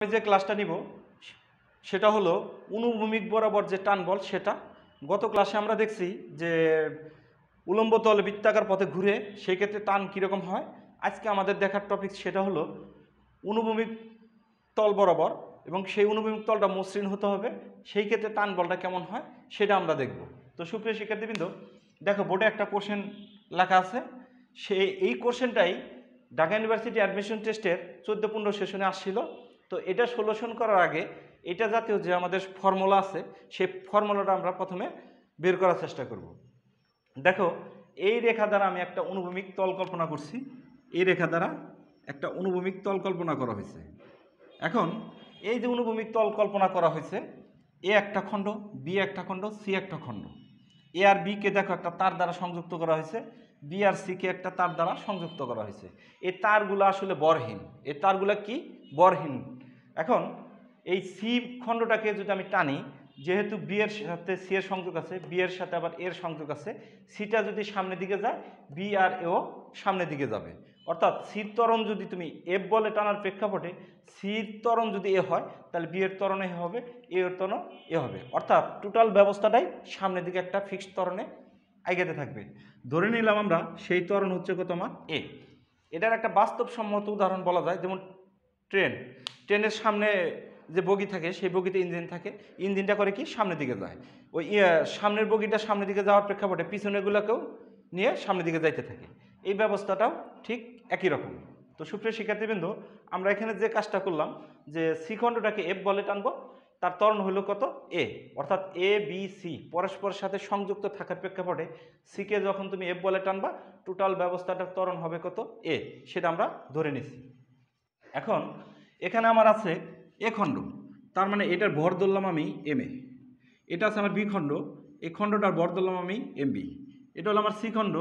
আমি যে ক্লাসটা নিব সেটা হলো অনুভূমিক বরাবর যে টান বল সেটা। গত ক্লাসে আমরা দেখছি যে উলম্ব তল বৃত্তাকার পথে ঘুরে সেই ক্ষেত্রে টান কীরকম হয়। আজকে আমাদের দেখার টপিক সেটা হলো অনুভূমিক তল বরাবর, এবং সেই অনুভূমিক তলটা মসৃণ হতে হবে, সেই ক্ষেত্রে টান বলটা কেমন হয় সেটা আমরা দেখব। তো সুপ্রিয় শিক্ষার্থীবৃন্দ, দেখো বোর্ডে একটা কোশ্চেন লেখা আছে। এই কোশ্চেনটাই ঢাকা ইউনিভার্সিটি অ্যাডমিশন টেস্টের 14-15 সেশনে আসছিল। তো এটা সলিউশন করার আগে এটা জাতীয় যে আমাদের ফর্মুলা আছে সেই ফর্মুলাটা আমরা প্রথমে বের করার চেষ্টা করব। দেখো, এই রেখা দ্বারা আমি একটা অনুভূমিক তল কল্পনা করছি। এই রেখা দ্বারা একটা অনুভূমিক তল কল্পনা করা হয়েছে। এখন এই যে অনুভূমিক তল কল্পনা করা হয়েছে, এ একটা খণ্ড, বি একটা খণ্ড, সি একটা খণ্ড। এ আর বি কে দেখো একটা তার দ্বারা সংযুক্ত করা হয়েছে, বি আর সি কে একটা তার দ্বারা সংযুক্ত করা হয়েছে। এই তারগুলো আসলে বরহীন, এই তারগুলো কি বরহীন। এখন এই সি খণ্ডটাকে যদি আমি টানি, যেহেতু বি এর সাথে সি এর সংযোগ আছে, বি এর সাথে আবার এর সংযোগ আছে, সিটা যদি সামনের দিকে যায় বি আর এও সামনের দিকে যাবে। অর্থাৎ সির ত্বরণ যদি তুমি এফ বলে টানার প্রেক্ষাপটে সির ত্বরণ যদি এ হয়, তাহলে বি এর ত্বরণ এ হবে, এ এর ত্বরণ এ হবে। অর্থাৎ টোটাল ব্যবস্থাটাই সামনের দিকে একটা ফিক্সড ত্বরণে আইগাতে থাকবে। ধরে নিলাম আমরা সেই ত্বরণ হচ্ছে কত আমার এ। এটার একটা বাস্তবসম্মত উদাহরণ বলা যায়, যেমন ট্রেনের সামনে যে বগি থাকে সেই বগিতে ইঞ্জিন থাকে, ইঞ্জিনটা করে কি সামনের দিকে যায়, ওই সামনের বগিটা সামনের দিকে যাওয়ার প্রেক্ষাপটে পিছনেরগুলোকেও নিয়ে সামনের দিকে যাইতে থাকে। এই ব্যবস্থাটাও ঠিক একই রকম। তো সুপ্রিয় শিক্ষার্থীবৃন্দ, আমরা এখানে যে কাজটা করলাম যে সি খণ্ডটাকে এফ বলে টানবো, তার ত্বরণ হলো কত এ। অর্থাৎ এ বি সি পরস্পরের সাথে সংযুক্ত থাকার প্রেক্ষাপটে সিকে যখন তুমি এফ বলে টানবা, টোটাল ব্যবস্থাটার ত্বরণ হবে কত এ, সেটা আমরা ধরে নিছি। এখন এখানে আমার আছে এ খণ্ড, তার মানে এটার ভর ধরলাম আমি এম এ। এটা আছে আমার বি খণ্ড, এই খণ্ডটার ভর ধরলাম আমি এম বি। এটা হলো আমার সি খণ্ড,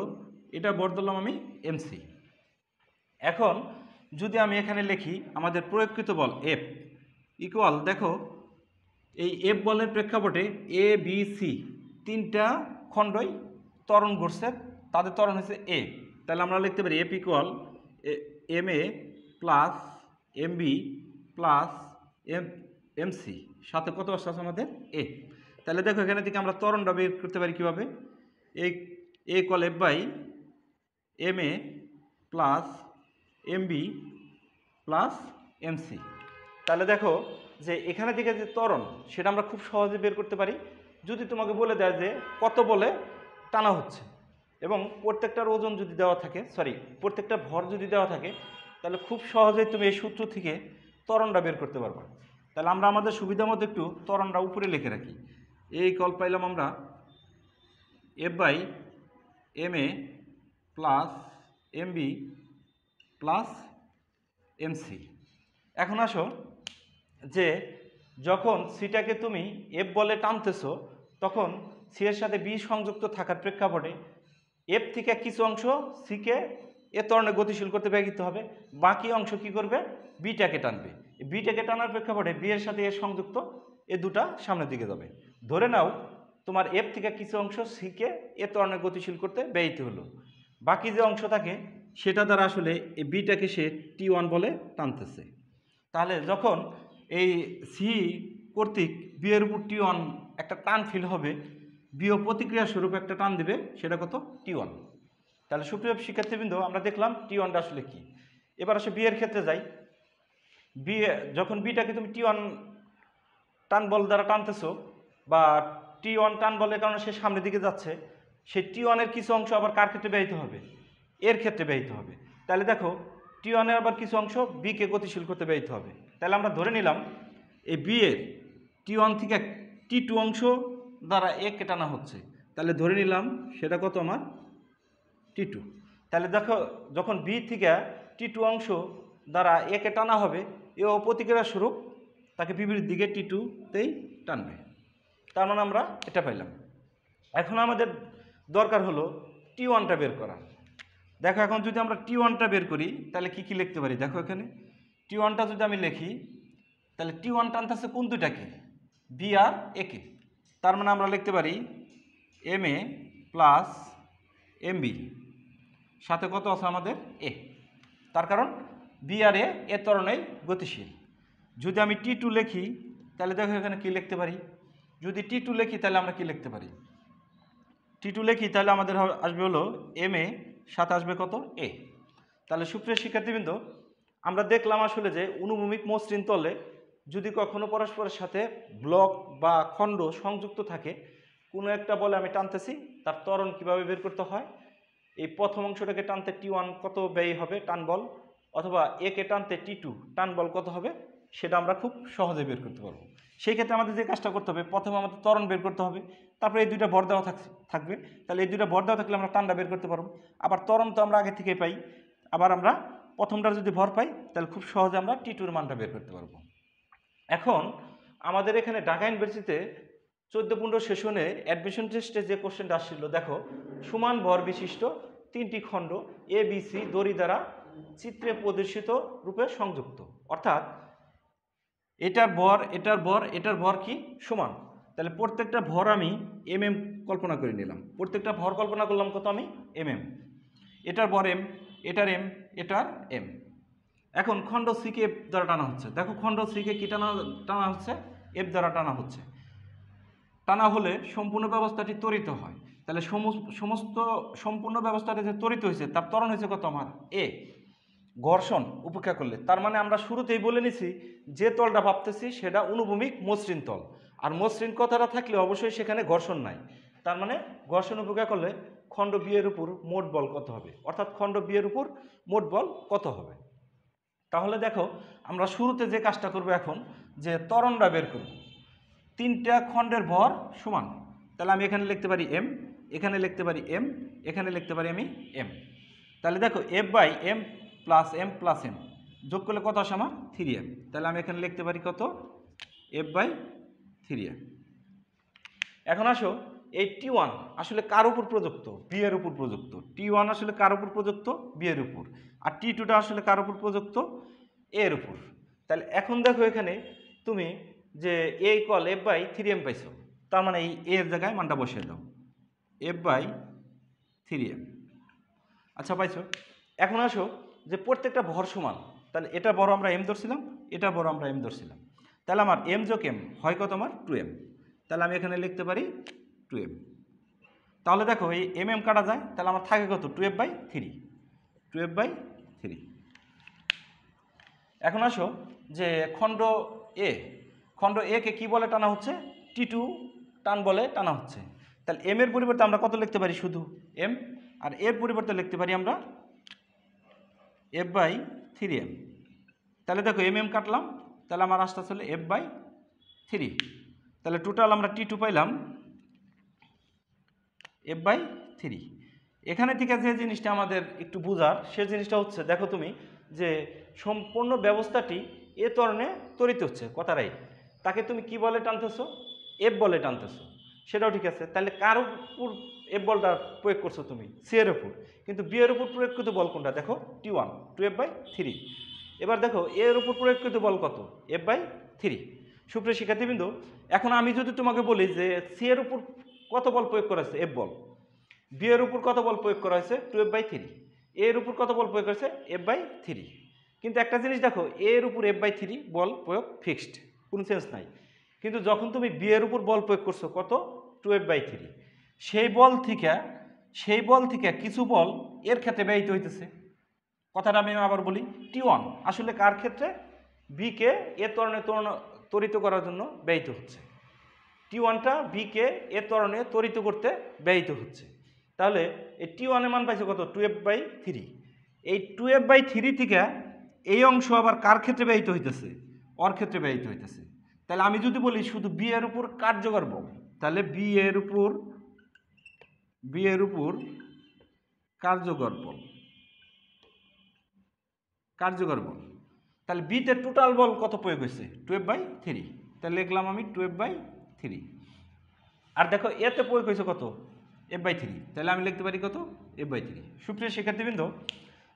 এটার ভর ধরলাম আমি এম সি। এখন যদি আমি এখানে লিখি আমাদের প্রয়োগকৃত বল এফ ইকুয়াল, দেখো এই এফ বলের প্রেক্ষাপটে এ বি সি তিনটা খণ্ডই ত্বরণ ঘটছে, তাদের ত্বরণ হচ্ছে এ। তাহলে আমরা লিখতে পারি F equal M A plus M B plus M C, সাথে কত আসছে আমাদের এ। তাহলে দেখো এখানে থেকে আমরা ত্বরণটা বের করতে পারি কীভাবে, A equal F by M A plus M B plus M C. তাহলে দেখো যে এখানে থেকে যে ত্বরণ সেটা আমরা খুব সহজে বের করতে পারি যদি তোমাকে বলে দেয় যে কত বলে টানা হচ্ছে, এবং প্রত্যেকটার ওজন যদি দেওয়া থাকে, প্রত্যেকটা ভর যদি দেওয়া থাকে, তাহলে খুব সহজেই তুমি এই সূত্র থেকে ত্বরণটা বের করতে পারবা। তাহলে আমরা আমাদের সুবিধা মতো একটু ত্বরণটা উপরে লিখে রাখি। এই কল পাইলাম আমরা F by M A plus M B plus M C. এখন আসো যে যখন সিটাকে তুমি এফ বলে টানতেছো, তখন সি এর সাথে বি সংযুক্ত থাকার প্রেক্ষাপটে এফ থেকে কিছু অংশ সিকে এ ত্বরণে গতিশীল করতে ব্যবহৃত হবে, বাকি অংশ কি করবে বিটাকে টানবে। বিটাকে টানার প্রেক্ষাপটে বি এর সাথে এর সংযুক্ত এ দুটা সামনের দিকে যাবে। ধরে নাও তোমার এফ থেকে কিছু অংশ সিকে এ ত্বরণে গতিশীল করতে ব্যবহৃত হলো, বাকি যে অংশ থাকে সেটা দ্বারা আসলে এই বিটাকে সে টি ওয়ান বলে টানতেছে। তাহলে যখন এই সি কর্তৃক বি এর উপর টি ওয়ান একটা টান ফিল হবে, বিও প্রতিক্রিয়া স্বরূপ একটা টান দেবে, সেটা কত টি ওয়ান। তাহলে সুপ্রিয় শিক্ষার্থীবৃন্দ, আমরা দেখলাম টি ওয়ানটা আসলে কি। এবার আসে বি এর ক্ষেত্রে যাই। বি যখন বিটাকে তুমি টি ওয়ান টান বল দ্বারা টানতেছো, বা টি ওয়ান টান বলের কারণে সে সামনের দিকে যাচ্ছে, সেই টি ওয়ানের কিছু অংশ আবার কার ক্ষেত্রে ব্যয়িত হবে, এর ক্ষেত্রে ব্যয়িত হবে। তাহলে দেখো টি ওয়ানের আবার কিছু অংশ বিকে গতিশীল করতে ব্যয়িত হবে। তাহলে আমরা ধরে নিলাম এই বি এর টি ওয়ান থেকে টি টু অংশ দ্বারা একে টানা হচ্ছে, তাহলে ধরে নিলাম সেটা কত আমার টি টু। তাহলে দেখো যখন বি থেকে টি টু অংশ দ্বারা একে টানা হবে, এ প্রতিক্রিয়া স্বরূপ তাকে বিপরীত দিকে টি টুতেই টানবে। তার মানে আমরা এটা পাইলাম। এখন আমাদের দরকার হলো টি ওয়ানটা বের করা। দেখো এখন যদি আমরা টি ওয়ানটা বের করি তাহলে কী কী লিখতে পারি, দেখো এখানে টি ওয়ানটা যদি আমি লিখি, তাহলে টি ওয়ান টানতেছে কোন দুইটাকে, বি আর একে। তার মানে আমরা লিখতে পারি M A plus M B সাথে কত আছে আমাদের এ। তার কারণ বি আর এ ত্বরণেই গতিশীল। যদি আমি T2 লিখি তাহলে দেখো এখানে কি লিখতে পারি, যদি T2 লিখি তাহলে আমরা কি লিখতে পারি, T2 লিখি তাহলে আমাদের আসবে হলো MA, সাথে আসবে কত A। তাহলে সুপ্রিয় শিক্ষার্থীবৃন্দ, আমরা দেখলাম আসলে যে অনুভূমিক মসৃণ তলে যদি কখনো পরস্পরের সাথে ব্লক বা খণ্ড সংযুক্ত থাকে, কোনো একটা বলে আমি টানতেছি, তার ত্বরণ কিভাবে বের করতে হয়, এই প্রথম অংশটাকে টানতে T1 কত ব্যয় হবে টান বল, অথবা একে টানতে T2 টান বল কত হবে, সেটা আমরা খুব সহজে বের করতে পারবো। সেই ক্ষেত্রে আমাদের যে কাজটা করতে হবে, প্রথমে আমাদের ত্বরণ বের করতে হবে, তারপরে এই দুইটা ভর দেওয়া থাকবে, তাহলে এই দুইটা ভর দেওয়া থাকলে আমরা টানটা বের করতে পারবো। আবার ত্বরণ তো আমরা আগে থেকে পাই, আবার আমরা প্রথমটার যদি ভর পাই তাহলে খুব সহজে আমরা T2 এর মানটা বের করতে পারবো। এখন আমাদের এখানে ঢাকা ইউনিভার্সিটিতে 14-15 সেশনে অ্যাডমিশন টেস্টে যে কোশ্চেনটা আসছিল, দেখো সমান ভর বিশিষ্ট 3টি খণ্ড ABC দড়ি দ্বারা চিত্রে প্রদর্শিত রূপে সংযুক্ত, অর্থাৎ এটার ভর এটার ভর এটার ভর কি সমান, তাহলে প্রত্যেকটা ভর আমি mm কল্পনা করে নিলাম, প্রত্যেকটা ভর কল্পনা করলাম কত আমি mm, এটার ভর m, এটার m, এটার m। এখন খণ্ড সি কে এফ দ্বারা টানা হচ্ছে, দেখো খণ্ড সি কে কি টানা হচ্ছে, এফ দ্বারা টানা হচ্ছে। টানা হলে সম্পূর্ণ ব্যবস্থাটি ত্বরিত হয়, তাহলে সম্পূর্ণ ব্যবস্থাটি যে ত্বরিত হয়েছে তার ত্বরণ হয়েছে কত আমার এ, ঘর্ষণ উপেক্ষা করলে। তার মানে আমরা শুরুতেই বলে নিছি যে তলটা ভাবতেছি সেটা অনুভূমিক মসৃণ তল, আর মসৃণ কথাটা থাকলে অবশ্যই সেখানে ঘর্ষণ নাই, তার মানে ঘর্ষণ উপেক্ষা করলে খণ্ড বি এর উপর মোট বল কত হবে, অর্থাৎ খণ্ড বি এর উপর মোট বল কত হবে। তাহলে দেখো আমরা শুরুতে যে কাজটা করব এখন, যে ত্বরণটা বের করব, 3টা খণ্ডের ভর সমান, তাহলে আমি এখানে লিখতে পারি m, এখানে লিখতে পারি m, এখানে লিখতে পারি আমি m। তাহলে দেখো f/m plus m plus m যোগ করলে কত আসে আমার 3m, তাহলে আমি এখানে লিখতে পারি কত f/3m। এখন আসো এই T1 আসলে কার উপর প্রযুক্ত, বি এর উপর প্রযুক্ত। T1 আসলে কার উপর প্রযুক্ত, বি এর উপর, আর T2টা আসলে কার উপর প্রযুক্ত, এ এর উপর। তাহলে এখন দেখো এখানে তুমি যে a ইকুয়াল f/3m পাইছো, তার মানে এই a এর জায়গায় মানটা বসিয়ে দাও f/3m। আচ্ছা পাইছো। এখন আসো যে প্রত্যেকটা ভর সমান, তাহলে এটা বড় আমরা m ধরছিলাম, এটা বড় আমরা m ধরছিলাম, তাহলে আমার m যোগ m হয় কত আমার 2m, তাহলে আমি এখানে লিখতে পারি 2m। তাহলে দেখো এই mm কাটা যায়, তাহলে আমার থাকে কত 2f/3, 2f/3। এখন আসো যে খণ্ড এ কে কি বলে টানা হচ্ছে, T2 টান বলে টানা হচ্ছে, তাহলে m এর পরিবর্তে আমরা কত লিখতে পারি শুধু m, আর এর পরিবর্তে লিখতে পারি আমরা f/3m। তাহলে দেখো mm কাটলাম, তাহলে আমার আসতে আসলে f/3, তাহলে টোটাল আমরা T2 পাইলাম f/3। এখানে থেকে যে জিনিসটা আমাদের একটু বোঝার, সে জিনিসটা হচ্ছে দেখো তুমি যে সম্পূর্ণ ব্যবস্থাটি এ ত্বরণে ত্বরিত হচ্ছে, কথাটাই তাকে তুমি কি বলে টানতেছো, এফ বলে টানতেছো, সেটাও ঠিক আছে। তাহলে কার উপর এফ বলটা প্রয়োগ করছো তুমি, সি এর উপর, কিন্তু বি এর উপর প্রয়োগকৃত বল কোনটা, দেখো T1 2f/3। এবার দেখো এর উপর প্রয়োগকৃত বল কত, f/3। সুপ্রিয় শিক্ষার্থীবৃন্দ, এখন আমি যদি তোমাকে বলি যে সি এর উপর কত বল প্রয়োগ করা হয়েছে, এফ বল, বি এর উপর কত বল প্রয়োগ করা হয়েছে 2f/3, এর উপর কত বল প্রয়োগ করেছে f/3, কিন্তু একটা জিনিস দেখো এর উপর f/3 বল প্রয়োগ ফিক্সড, কোনো চেঞ্জ নাই, কিন্তু যখন তুমি বি এর উপর বল প্রয়োগ করছো কত 2f/3, সেই বল থেকে কিছু বল এর ক্ষেত্রে ব্যয়িত হইতেছে। কথাটা আমি আবার বলি, T1 আসলে কার ক্ষেত্রে, বি কে এ ত্বরণে ত্বরিত করার জন্য ব্যয়িত হচ্ছে, T1টা বি কে এ ত্বরণে ত্বরিত করতে ব্যয়িত হচ্ছে। তাহলে এই T1 এর মান পাইছে কত 2f/3, এই 2f/3 থেকে এই অংশ আবার কার ক্ষেত্রে ব্যয়িত হইতেছে, ওর ক্ষেত্রে ব্যয়িত হইতেছে। তাহলে আমি যদি বলি শুধু বি এর উপর কার্যকর বল, তাহলে বি এর উপর কার্যকর বল, তাহলে বিতে টোটাল বল কত প্রয়োগ হয়েছে 2f/3, তাহলে লিখলাম আমি 2f/3। আর দেখো এতে প্রয়োগ হয়েছে কত f/3, তাহলে আমি লিখতে পারি কত f/3। সুপ্রিয় শিক্ষার্থীবৃন্দ,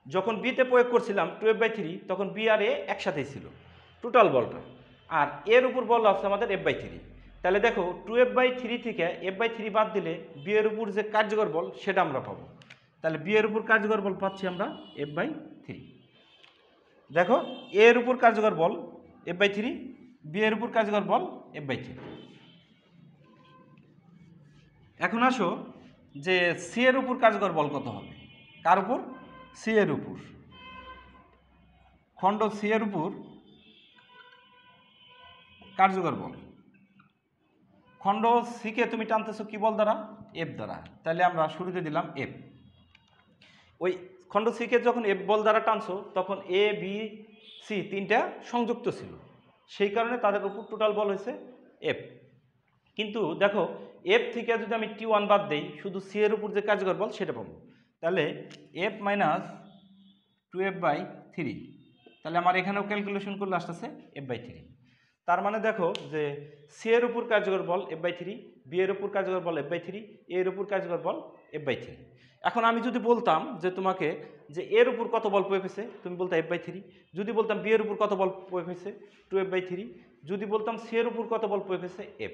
যখন বিতে প্রয়োগ করছিলাম 2f/3 তখন বি আর এ একসাথেই ছিল টোটাল বলটা, আর এর উপর বল আছে আমাদের f/3। তাহলে দেখো 2f/3 থেকে f/3 বাদ দিলে বি এর উপর যে কার্যকর বল সেটা আমরা পাবো, তাহলে বি এর উপর কার্যকর বল পাচ্ছি আমরা f/3। দেখো এর উপর কার্যকর বল F/3, বি এর উপর কার্যকর বল F/3। এখন আসো যে সি এর উপর কার্যকর বল কত হবে? কার উপর? সি এর উপর। খণ্ড সি এর উপর কার্যকর বল। খণ্ড সিকে তুমি টানতেছো কি বল দ্বারা? এফ দ্বারা। তাহলে আমরা শুরুতে দিলাম এফ। ওই খণ্ড সিকে যখন এফ বল দ্বারা টানছো তখন এ বি সি তিনটা সংযুক্ত ছিল, সেই কারণে তাদের উপর টোটাল বল হয়েছে এফ। কিন্তু দেখো এফ থেকে যদি আমি T1 বাদ দেই, শুধু সি এর উপর যে কার্যকর বল সেটা পাবো। তাহলে এফ মাইনাস 2F/3, তাহলে আমার এখানেও ক্যালকুলেশন করলে আসতেছে F/3। তার মানে দেখো যে সি এর উপর কার্যকর বল F/3, বি এর উপর কার্যকর বল F/3, এ এর উপর কার্যকর বল F/3। এখন আমি যদি বলতাম যে তোমাকে যে এর উপর কত বল প্রয়োগ হয়েছে, তুমি বলতে F/3। যদি বলতাম বি এর উপর কত বল প্রয়োগ হয়েছে, 2F/3। যদি বলতাম সি এর উপর কত বল প্রয়োগ হয়েছে, এফ।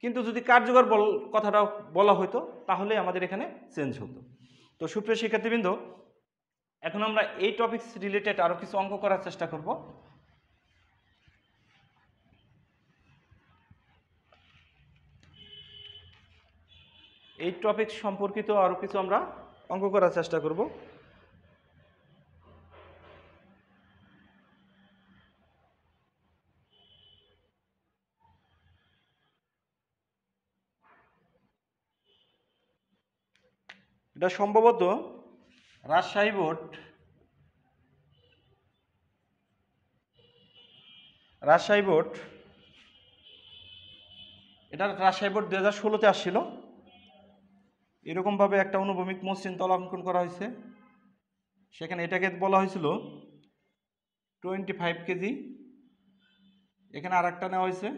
কিন্তু যদি কার্যকর বল কথাটা বলা হতো তাহলে আমাদের এখানে চেঞ্জ হতো। তো সুপ্রিয় শিক্ষার্থীবৃন্দ, এখন আমরা এই টপিকস রিলেটেড আরও কিছু অঙ্ক করার চেষ্টা করব। এই টপিক সম্পর্কিত আরও কিছু আমরা অঙ্ক করার চেষ্টা করব। এটা সম্ভবত রাজশাহী বোর্ড এটা রাজশাহী বোর্ড 2016-তে আসছিল। এরকমভাবে একটা অনুভূমিক মসৃণ তল অঙ্কন করা হয়েছে। সেখানে এটাকে বলা হয়েছিল 25 কেজি। এখানে আর একটা নেওয়া হয়েছে,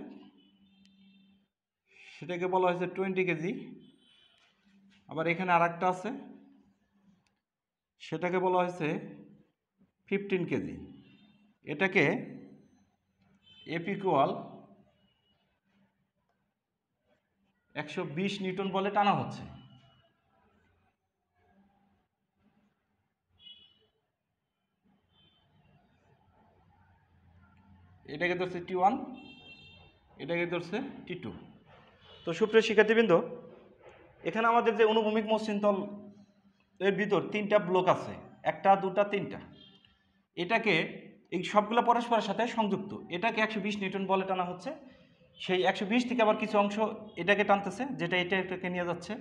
সেটাকে বলা হয়েছে 20 কেজি। আবার এখানে আর একটা আছে, সেটাকে বলা হয়েছে 15 কেজি। এটাকে এফ ইকুয়াল 120 নিউটন বলে টানা হচ্ছে। এটাকে ধরছে T1, এটাকে ধরছে T2। তো সুপ্রিয় শিক্ষার্থীবৃন্দ, এখানে আমাদের যে অনুভূমিক মসৃণ তল এর ভিতর তিনটা ব্লক আছে, একটা দুটা তিনটা। এটাকে এই সবগুলো পরস্পরের সাথে সংযুক্ত। এটাকে 120 নিউটন বলে টানা হচ্ছে। সেই 120 থেকে আবার কিছু অংশ এটাকে টানতেছে, যেটা এটাকে নিয়ে যাচ্ছে।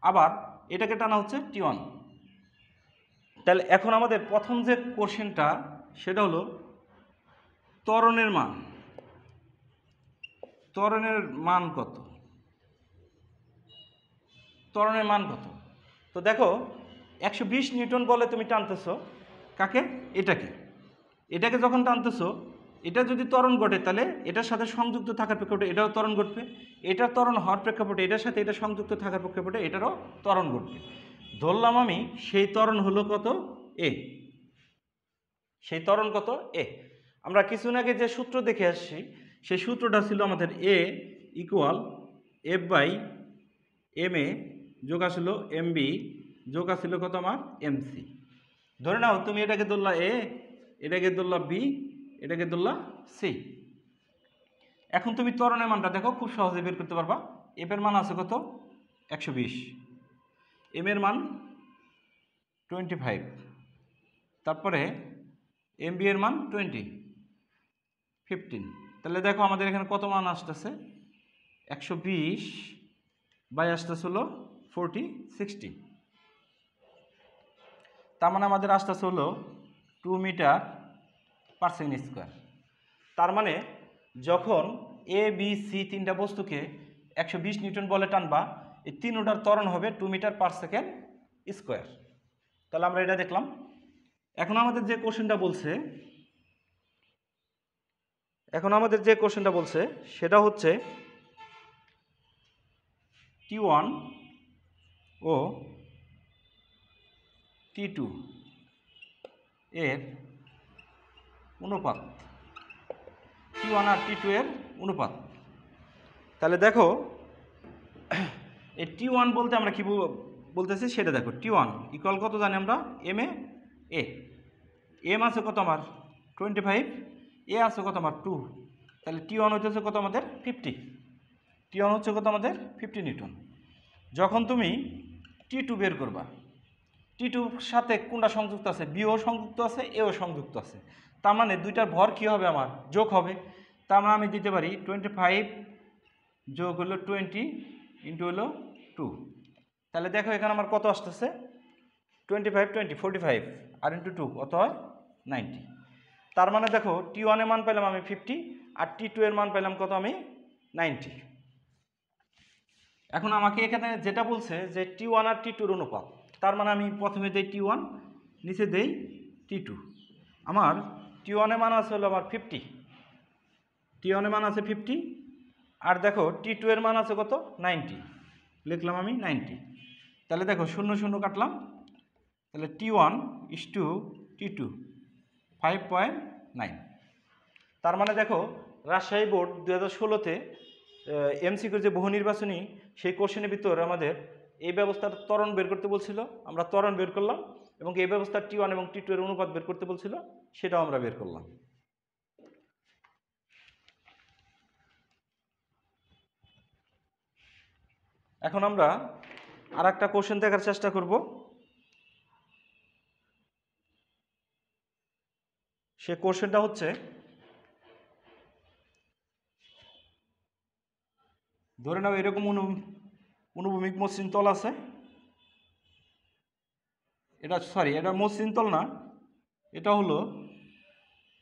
আবার এটাকে টানা হচ্ছে T1। তাহলে এখন আমাদের প্রথম যে কোশ্চেনটা সেটা হলো ত্বরণের মান। ত্বরণের মান কত? ত্বরণের মান কত? তো দেখো 120 নিউটন বলে তুমি টানতেছো কাকে? এটাকে যখন টানতেছো, এটা যদি ত্বরণ ঘটে তাহলে এটার সাথে সংযুক্ত থাকার প্রেক্ষাপটে এটাও ত্বরণ ঘটবে। এটার ত্বরণ হওয়ার প্রেক্ষাপটে এটার সাথে এটা সংযুক্ত থাকার প্রেক্ষাপটে এটারও ত্বরণ ঘটবে। ধরলাম আমি সেই ত্বরণ হলো কত? এ। সেই ত্বরণ কত? এ। আমরা কিছুদিন আগে যে সূত্র দেখে আসছি সেই সূত্রটা ছিল আমাদের এ ইকুয়াল F/ma যোগ আসলো mb যোগ আসছিল কত আমার mc। ধরে নাও তুমি এটাকে ধরলা এ, এটাকে ধরলা বি, এটাকে ধরলা সি। এখন তুমি ত্বরণের মানটা দেখো, খুব সহজে বের করতে পারবা। এফ এর মান আছে কত? 120। এম এর মান 25। তারপরে এমবি এর মান 15। তাহলে দেখো আমাদের এখানে কত মান আসতেছে? 120 বাই আসতেছে হলো 60। তার মানে আমাদের আসতেছে হলো 2 মিটার পার সেকেন্ড স্কোয়ার। তার মানে যখন এ বি সি তিনটা বস্তুকে 120 নিউটন বলে টানবা, এই তিনটার ত্বরণ হবে 2 মিটার পার সেকেন্ড স্কোয়ার। তাহলে আমরা এটা দেখলাম। এখন আমাদের যে কোশ্চেনটা বলছে সেটা হচ্ছে T1 ও T2 এর অনুপাত। T1 আর T2 এর অনুপাত। তাহলে দেখো এই T1 বলতে আমরা কি বলতেছি সেটা দেখো। T1 ইকুয়াল কত জানি আমরা? M A. এম আছে কত আমার? 25। এ আছে কত আমার 2, তাহলে T1 হচ্ছে কত আমাদের 50, T1 হচ্ছে কত আমাদের 50 নিউটন। যখন তুমি T2 বের করবা, T2 সাথে কোনটা সংযুক্ত আছে, বিও সংযুক্ত আছে, এও সংযুক্ত আছে, তার মানে দুইটার ভর কী হবে আমার যোগ হবে। তার মানে আমি দিতে পারি 25 যোগ হলো 20 ইন্টু হলো 2, তাহলে দেখো এখানে আমার কত আসতেছে 25 20 45 আর ইন্টু 2 কত হয় 90। তার মানে দেখো T1 এর মান পেলাম আমি 50 আর T2 এর মান পেলাম কত আমি 90। এখন আমাকে এখানে যেটা বলছে যে T1 আর T2 এর অনুপাত, তার মানে আমি প্রথমে দেই T1, নিচে দেই T2। আমার T1 এর মান আছে হলো আমার 50, T1 এর মান আছে 50, আর দেখো T2 এর মান আছে কত 90, লিখলাম আমি 90। তাহলে দেখো 0 0 কাটলাম, তাহলে T1 is to T2 5.9। তার মানে দেখো রাজশাহী বোর্ড 2016-তে এমসিকিউর যে বহু নির্বাচনী সেই কোশ্চেনের ভিতরে আমাদের এই ব্যবস্থার ত্বরণ বের করতে বলছিল, আমরা ত্বরণ বের করলাম, এবং এই ব্যবস্থার T1 এবং T2 এর অনুপাত বের করতে বলছিল, সেটাও আমরা বের করলাম। এখন আমরা আর একটা কোশ্চেন দেখার চেষ্টা করব। সে কোশ্চেনটা হচ্ছে, ধরে নাও এরকম অনুভূমিক মসৃণ তল আছে, এটা মসৃণ তল না, এটা হলো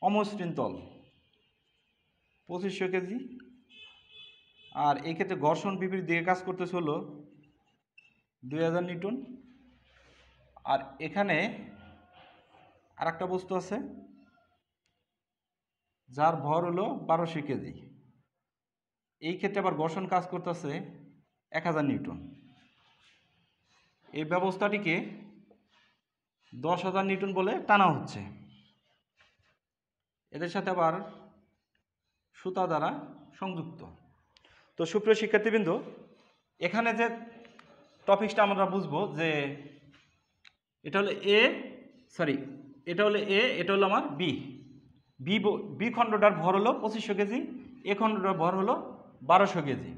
অমসৃণ তল, 2500 কেজি, আর এই ক্ষেত্রে ঘর্ষণ বিপরীত দিকে কাজ করতেছে হলো 2000 নিউটন, আর এখানে আর একটা বস্তু আছে যার ভর হলো 1200 কেজি, এই ক্ষেত্রে আবার ঘর্ষণ কাজ করতেছে 1000 নিউটন। এই ব্যবস্থাটিকে 10,000 নিউটন বলে টানা হচ্ছে, এদের সাথে আবার সুতা দ্বারা সংযুক্ত। তো সুপ্রিয় শিক্ষার্থীবৃন্দ, এখানে যে টপিকসটা আমরা বুঝবো যে এটা হলো এটা হলো এ, এটা হলো আমার বি খণ্ডটার ভর হলো 2500 কেজি, এ খণ্ডটার ভর হলো 1200 কেজি,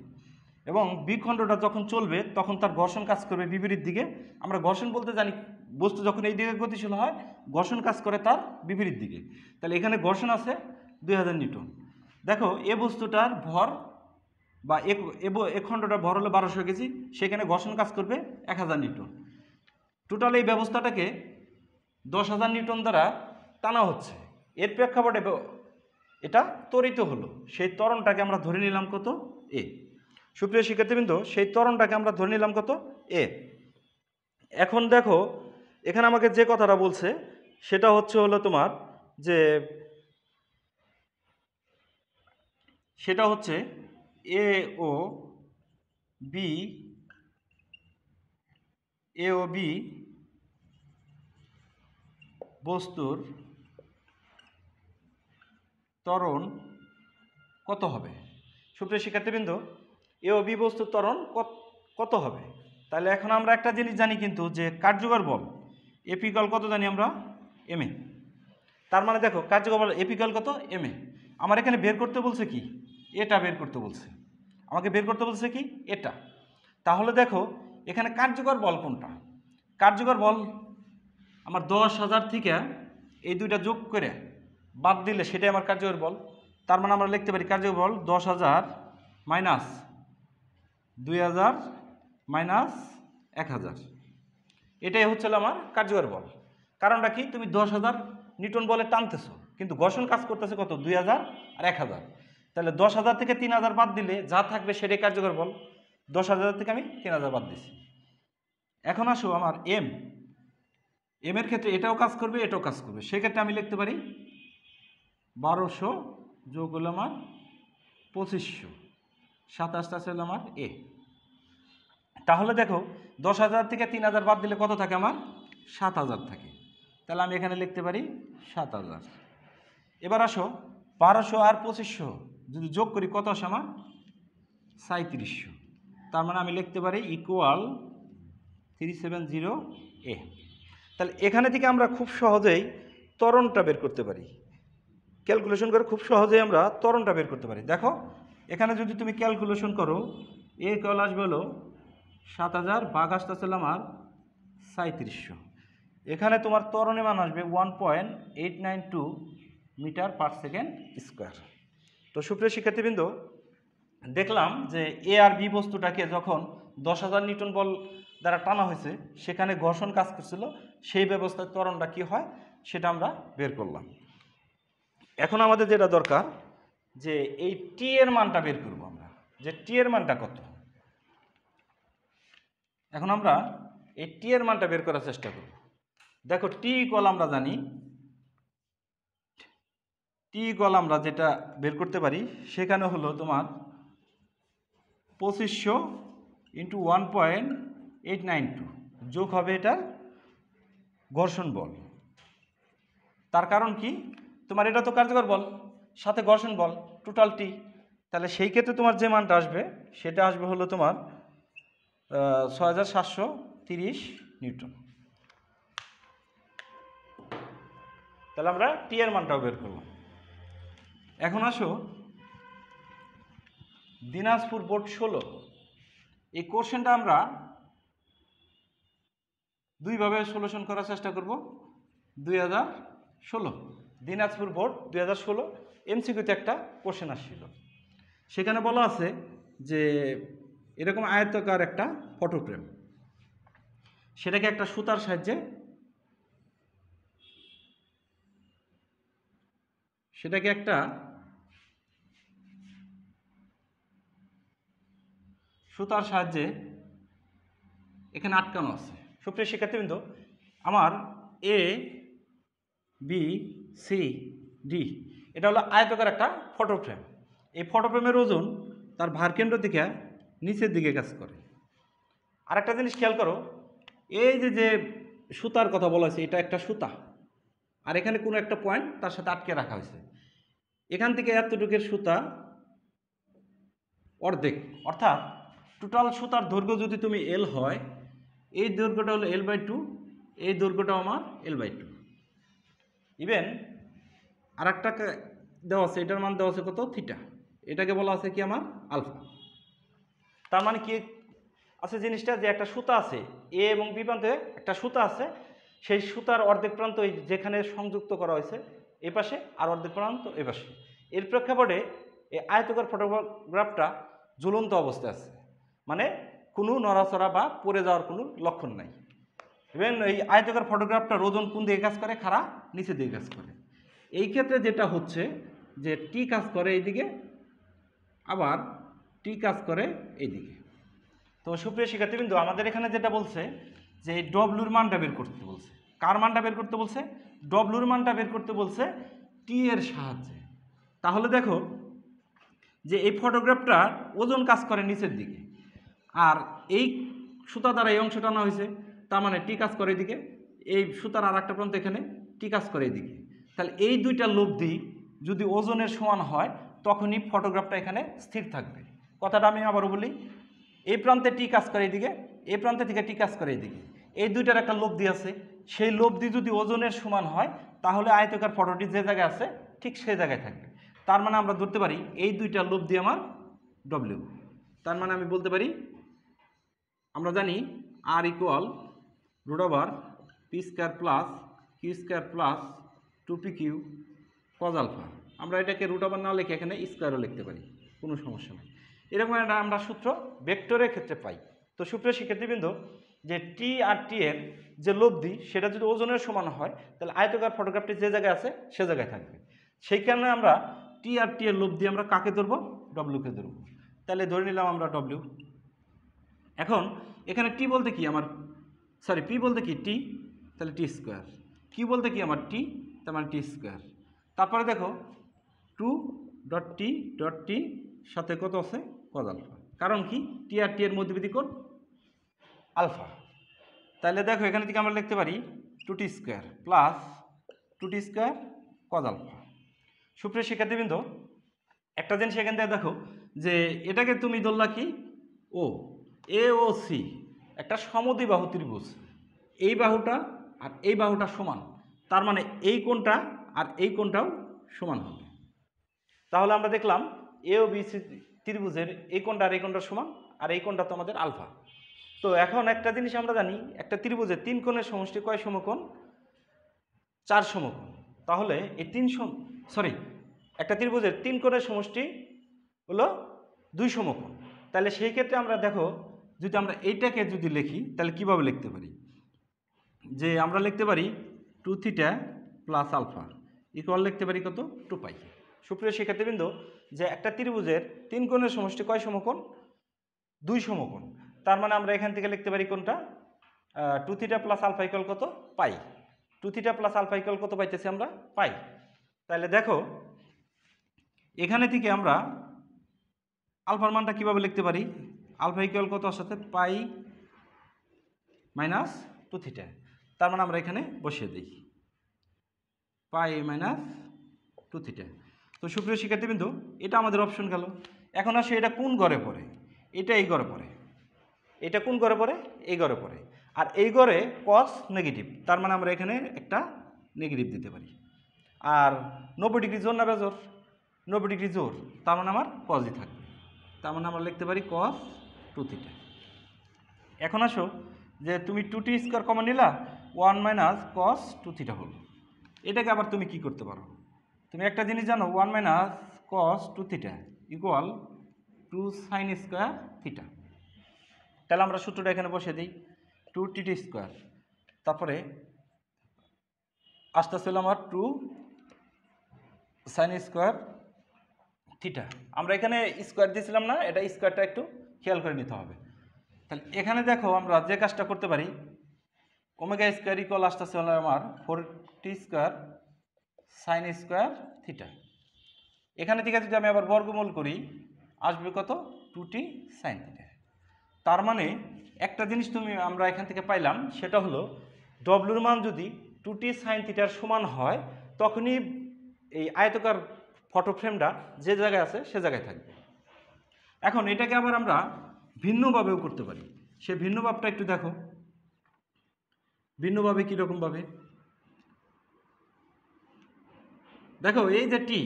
এবং বি খণ্ডটা যখন চলবে তখন তার ঘর্ষণ কাজ করবে বিপরীত দিকে। আমরা ঘর্ষণ বলতে জানি বস্তু যখন এই দিকে গতিশীল হয় ঘর্ষণ কাজ করে তার বিপরীত দিকে, তাহলে এখানে ঘর্ষণ আছে 2000 নিউটন। দেখো এ বস্তুটার ভর বা এ খণ্ডটার ভর হলো 1200 কেজি, সেখানে ঘর্ষণ কাজ করবে 1000 নিউটন। টোটাল এই ব্যবস্থাটাকে 10,000 নিউটন দ্বারা টানা হচ্ছে, এর প্রেক্ষাপটে এটা ত্বরিত হলো, সেই ত্বরণটাকে আমরা ধরে নিলাম কত এ। সুপ্রিয় শিক্ষার্থীবৃন্দ, সেই ত্বরণটাকে আমরা ধরে নিলাম কত এ। এখন দেখো এখানে আমাকে যে কথাটা বলছে সেটা হলো তোমার যে সেটা হচ্ছে এ ও বি বস্তুর ত্বরণ কত হবে। সুপ্রিয় শিক্ষার্থীবৃন্দ, এ ও বি বস্তুর ত্বরণ কত হবে। তাহলে এখন আমরা একটা জিনিস জানি কিন্তু যে কার্যকর বল এপিকল কত জানি আমরা এম এ। তার মানে দেখো কার্যকর বল এপিকল কত এম এ। আমার এখানে বের করতে বলছে কি এটা বের করতে বলছে, আমাকে বের করতে বলছে কি এটা। তাহলে দেখো এখানে কার্যকর বল কোনটা, কার্যকর বল আমার 10,000 থেকে এই দুইটা যোগ করে বাদ দিলে সেটাই আমার কার্যকর বল। তার মানে আমরা লিখতে পারি কার্যকর বল 10,000 মাইনাস 2000 মাইনাস 1000, এটাই হচ্ছে আমার কার্যকর বল। কারণটা কি, তুমি 10,000 নিউটন বলে টানতেছো কিন্তু ঘর্ষণ কাজ করতেছে কত 2000 আর 1000, তাহলে 10,000 থেকে 3000 বাদ দিলে যা থাকবে সেটাই কার্যকর বল। 10,000 থেকে আমি 3000 বাদ দিছি। এখন আসো আমার এম এর ক্ষেত্রে এটাও কাজ করবে এটাও কাজ করবে, সেক্ষেত্রে আমি লিখতে পারি 1200 যোগ হলো আমার 2500, 27টা আছে হলো আমার এ। তাহলে দেখো 10,000 থেকে 3000 বাদ দিলে কত থাকে আমার 7,000 থাকে, তাহলে আমি এখানে লিখতে পারি 7,000। এবার আসো 1200 আর 2500 যদি যোগ করি কত আসে আমার 3700, তার মানে আমি লিখতে পারি ইকুয়াল 370 এ। তাহলে এখানে থেকে আমরা খুব সহজেই ত্বরণটা বের করতে পারি। ক্যালকুলেশন করে খুব সহজেই আমরা ত্বরণটা বের করতে পারি। দেখো এখানে যদি তুমি ক্যালকুলেশন করো, এ কল আসবে হলো 7000, ভাগ আসতেছে আমার 3700। এখানে তোমার ত্বরণের মান আসবে 1.892 মিটার পার সেকেন্ড স্কোয়ার। তো সুপ্রিয় শিক্ষার্থীবৃন্দ, দেখলাম যে এ আর বি বস্তুটাকে যখন 10,000 নিউটন বল দ্বারা টানা হয়েছে, সেখানে ঘর্ষণ কাজ করছিল, সেই ব্যবস্থায় ত্বরণটা কী হয় সেটা আমরা বের করলাম। এখন আমাদের যেটা দরকার যে এই টি এর মানটা বের করব আমরা, যে টি এর মানটা কত। এখন আমরা এই টি এর মানটা বের করার চেষ্টা করব। দেখো টি ইকুয়াল আমরা জানি, টি ইকুয়াল আমরা যেটা বের করতে পারি সেখানে হলো তোমার 2500 ইন্টু 1.892 যোগ হবে এটার ঘর্ষণ বল। তার কারণ কি, তোমার এটা তো কার্যকর বল সাথে ঘর্ষণ বল টোটাল টি, তাহলে সেই ক্ষেত্রে তোমার যে মানটা আসবে সেটা আসবে হলো তোমার 6730 নিউটন। তাহলে আমরা টি এর মানটাও বের করব। এখন আসো দিনাজপুর বোর্ড 16, এই কোশ্চেনটা আমরা দুইভাবে সলিউশন করার চেষ্টা করব। 2016 দিনাজপুর বোর্ড 2016 এমসিকিউতে একটা কোশ্চেন আসছিল, সেখানে বলা আছে যে এরকম আয়তাকার একটা ফটোফ্রেম, সেটাকে একটা সুতার সাহায্যে এখানে আটকানো আছে। সুপ্রিয় শিক্ষার্থীবৃন্দ, আমার এ বি সি ডি এটা হলো আয়তাকার একটা ফটোফ্রেম। এই ফটোফ্রেমের ওজন তার ভারকেন্দ্র থেকে নিচের দিকে কাজ করে। আরেকটা জিনিস খেয়াল করো, এই যে সুতার কথা বলা হয়েছে, এটা একটা সুতা, আর এখানে কোনো একটা পয়েন্ট তার সাথে আটকে রাখা হয়েছে। এখান থেকে এতটুকের সুতা অর্ধেক, অর্থাৎ টোটাল সুতার দৈর্ঘ্য যদি তুমি এল হয়, এই দৈর্ঘ্যটা হলো L/2, এই দৈর্ঘ্যটাও আমার L/2। ইভেন আর একটা দেওয়া আছে, এটার মান দেওয়া আছে কত, থিটা, এটাকে বলা আছে কি আমার আলফা। তার মানে কি আছে জিনিসটা, যে একটা সুতা আছে এ এবং বি প্রান্তে একটা সুতা আছে, সেই সুতার অর্ধেক প্রান্ত যেখানে সংযুক্ত করা হয়েছে এ পাশে, আর অর্ধেক প্রান্ত এ পাশে। এর প্রেক্ষাপটে এই আয়তকার ফটোগ্রাফটা ঝুলন্ত অবস্থায় আছে, মানে কোনো নড়াচড়া বা পড়ে যাওয়ার কোনো লক্ষণ নাই। ইভেন এই আয়তকার ফটোগ্রাফটার ওজন কোন দিকে কাজ করে, খাড়া নিচের দিকে কাজ করে। এই ক্ষেত্রে যেটা হচ্ছে যে টি কাজ করে এইদিকে, আবার টি কাজ করে এইদিকে। তো সুপ্রিয় শিক্ষার্থীবৃন্দ, আমাদের এখানে যেটা বলছে যে ডব্লিউর মানটা বের করতে বলছে। কার মানটা বের করতে বলছে? ডব্লিউর মানটা বের করতে বলছে টি এর সাহায্যে। তাহলে দেখো যে এই ফটোগ্রাফটার ওজন কাজ করে নিচের দিকে, আর এই সুতা দ্বারা এই অংশ টানা হয়েছে, তার মানে টি কাজ করে এদিকে, এই সুতার আর একটা প্রান্ত এখানে টি কাজ করে এদিকে। তাহলে এই দুইটা লব্ধি যদি ওজনের সমান হয়, তখনই ফটোগ্রাফটা এখানে স্থির থাকবে। কথাটা আমি আবারও বলি, এই প্রান্তে টি কাজ করে এদিকে, এই প্রান্তে থেকে টি কাজ করে এদিকে, এই দুইটার একটা লব্ধি আছে, সেই লব্ধি যদি ওজনের সমান হয়, তাহলে আয়তকার ফটোটি যে জায়গায় আছে ঠিক সেই জায়গায় থাকবে। তার মানে আমরা ধরতে পারি এই দুইটা লব্ধি আমার ডব্লিউ। তার মানে আমি বলতে পারি, আমরা জানি R equal √/p² plus q² plus 2pq cos alpha. আমরা এটাকে √/, না লিখে এখানে স্কোয়ারও লিখতে পারি, কোনো সমস্যা নেই। এরকম একটা আমরা সূত্র ভেক্টরের ক্ষেত্রে পাই। তো সুপ্রিয় শিক্ষার্থীবৃন্দ, যে টি আর টি এর যে লব্ধি সেটা যদি ওজনের সমান হয়, তাহলে আয়তকার ফটোগ্রাফটি যে জায়গায় আছে সে জায়গায় থাকবে। সেই কারণে আমরা টি আর টি এর লব্ধি আমরা কাকে ধরবো? ডব্লিউকে ধরবো। তাহলে ধরে নিলাম আমরা ডব্লিউ। এখন এখানে টি বলতে কি আমার, সরি পি বলতে কি টি, তাহলে টি স্কোয়ার। কি বলতে কি আমার টি, তার মানে টি স্কোয়ার। তারপরে দেখো 2.t সাথে কত আছে, cos আলফা। কারণ কি, টি আর টি এর মধ্যবর্তী কোণ আলফা। তাহলে দেখো এখানে থেকে আমরা লিখতে পারি 2t² plus 2t² cos alpha. সুপ্রিয় শিক্ষার্থীবৃন্দ, একটা জিনিস এখান থেকে দেখো যে এটাকে তুমি ধরলা কি, ও এ ও সি একটা সমদ্বিবাহু ত্রিভুজ, এই বাহুটা আর এই বাহুটা সমান, তার মানে এই কোণটা আর এই কোণটাও সমান হবে। তাহলে আমরা দেখলাম এ ও বি সি ত্রিভুজের এই কোণটা আর এই কোণটা সমান, আর এই কোণটা তো আমাদের আলফা। তো এখন একটা জিনিস আমরা জানি, একটা ত্রিভুজের 3 কোণের সমষ্টি কয় সমকোণ? 4 সমকোণ। তাহলে এই একটা ত্রিভুজের 3 কোণের সমষ্টি হলো 2 সমকোণ। তাহলে সেই ক্ষেত্রে আমরা দেখো, যদি আমরা এইটাকে যদি লিখি তাহলে কিভাবে লিখতে পারি, যে আমরা লিখতে পারি 2θ প্লাস আলফা ইকুয়াল লিখতে পারি কত? 2π। সুপ্রিয় শিক্ষার্থীবৃন্দ, যে একটা ত্রিভুজের 3 কোণের সমষ্টি কয় সমকোণ? 2 সমকোণ। তার মানে আমরা এখান থেকে লিখতে পারি কোনটা? 2θ প্লাস আলফা ইকুয়াল কত? পাই। 2θ প্লাস আলফা ইকুয়াল কত পাইতেছি আমরা? পাই। তাহলে দেখো এখানে থেকে আমরা আলফার মানটা কিভাবে লিখতে পারি? আলফা ইকুয়াল কত সাথে? পাই মাইনাস 2θ। তার মানে আমরা এখানে বসিয়ে দিই পাই মাইনাস 2θ। তো সুপ্রিয় শিক্ষার্থীবৃন্দ, এটা আমাদের অপশন গেল। এখন আসে এটা কোন ঘরে পড়ে? এটা এই ঘরে পড়ে। এটা কোন ঘরে পড়ে? এই ঘরে পড়ে। আর এই ঘরে কস নেগেটিভ, তার মানে আমরা এখানে একটা নেগেটিভ দিতে পারি। আর 90 ডিগ্রি জোর না বেজোর? 90 ডিগ্রি জোর, তার মানে আমার কসই থাকবে। তার মানে আমরা লিখতে পারি কস 2θ। এখন আসো যে তুমি 2t স্কোয়ার কমন নিলা, 1 মাইনাস কস 2θ হলো। এটাকে আবার তুমি কি করতে পারো? তুমি একটা জিনিস জানো, 1 minus cos 2θ equal 2 sine square theta. তাহলে আমরা সূত্রটা এখানে বসে দিই, 2t স্কোয়ার, তারপরে আসতে ছিল আমার 2 সাইন স্কোয়ার থিটা। আমরা এখানে স্কোয়ার দিয়েছিলাম না, এটা স্কোয়ারটা একটু খেয়াল করে নিতে হবে। তাহলে এখানে দেখো আমরা যে কাজটা করতে পারি, ওমেগা স্কোয়ার ইকুয়াল আসতেছে হলো আমার 4t square sine square theta. এখানে থেকে যদি আমি আবার বর্গমূল করি আসবে কত? 2t sine theta. তার মানে একটা জিনিস আমরা এখান থেকে পাইলাম, সেটা হলো ডব্লুর মান যদি 2t সাইন থিটার সমান হয়, তখনই এই আয়তকার ফটো ফ্রেমটা যে জায়গায় আছে সে জায়গায় থাকবে। এখন এটাকে আবার আমরা ভিন্নভাবেও করতে পারি। সে ভিন্নভাবটা একটু দেখো, ভিন্নভাবে কীরকমভাবে দেখো, এই যে টি,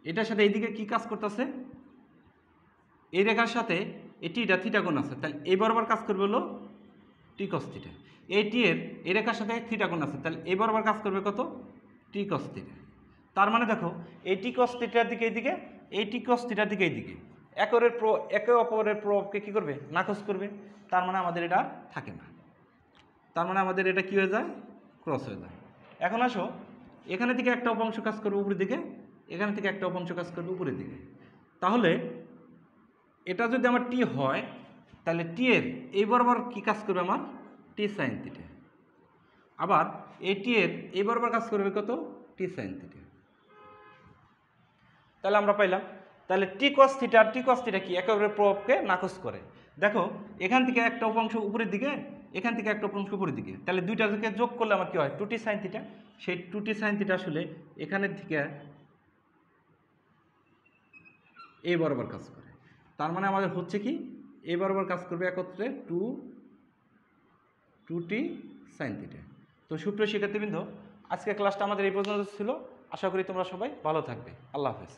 এটার সাথে এইদিকে কি কাজ করতেছে? এই রেখার সাথে এই টিটা থিটা কোণ আছে, তাহলে এই বরাবর কাজ করবে হলো টি কস থিটা। এই টি এর এই রেখার সাথে থিটা কোণ আছে, তাহলে এই বরাবর কাজ করবে কত? টি কস থিটা। তার মানে দেখো এই টি কস থিটার দিকে এইদিকে, এই টি কস থিটার দিকে এইদিকে, একে অপরের প্রভাবকে কী করবে? নাকচ করবে। তার মানে আমাদের এটা থাকে না। তার মানে আমাদের এটা কী হয়ে যায়? ক্রস হয়ে যায়। এখন আসো, এখানে থেকে একটা অপাংশ কাজ করবে উপরের দিকে, এখানে থেকে একটা অপাংশ কাজ করবে উপরের দিকে। তাহলে এটা যদি আমার টি হয়, তাহলে টি এর এই বরাবর কী কাজ করবে? আমার টি সাইন থিটা। আবার এই টি এর এই বরাবর কাজ করবে কত? টি সাইন থিটা। তাহলে আমরা পাইলাম, তাহলে টি কস থিটা আর টি কস থিটা কি? একে অপরের প্রভাবকে নাকচ করে। দেখো এখান থেকে একটা অপাংশ উপরের দিকে, এখান থেকে একটা অপাংশ উপরের দিকে, তাহলে দুইটা থেকে যোগ করলে আমার কী হয়? 2t sine theta. সেই 2t সাইন থিটা আসলে এখানের থেকে এই বরাবর কাজ করে। তার মানে আমাদের হচ্ছে কি? এই বরাবর কাজ করবে একত্রে 2t সাইন থিটা। তো সুপ্রিয় শিক্ষার্থীবৃন্দ, আজকের ক্লাসটা আমাদের এই পর্যন্ত ছিল। আশা করি তোমরা সবাই ভালো থাকবে। আল্লাহ হাফেজ।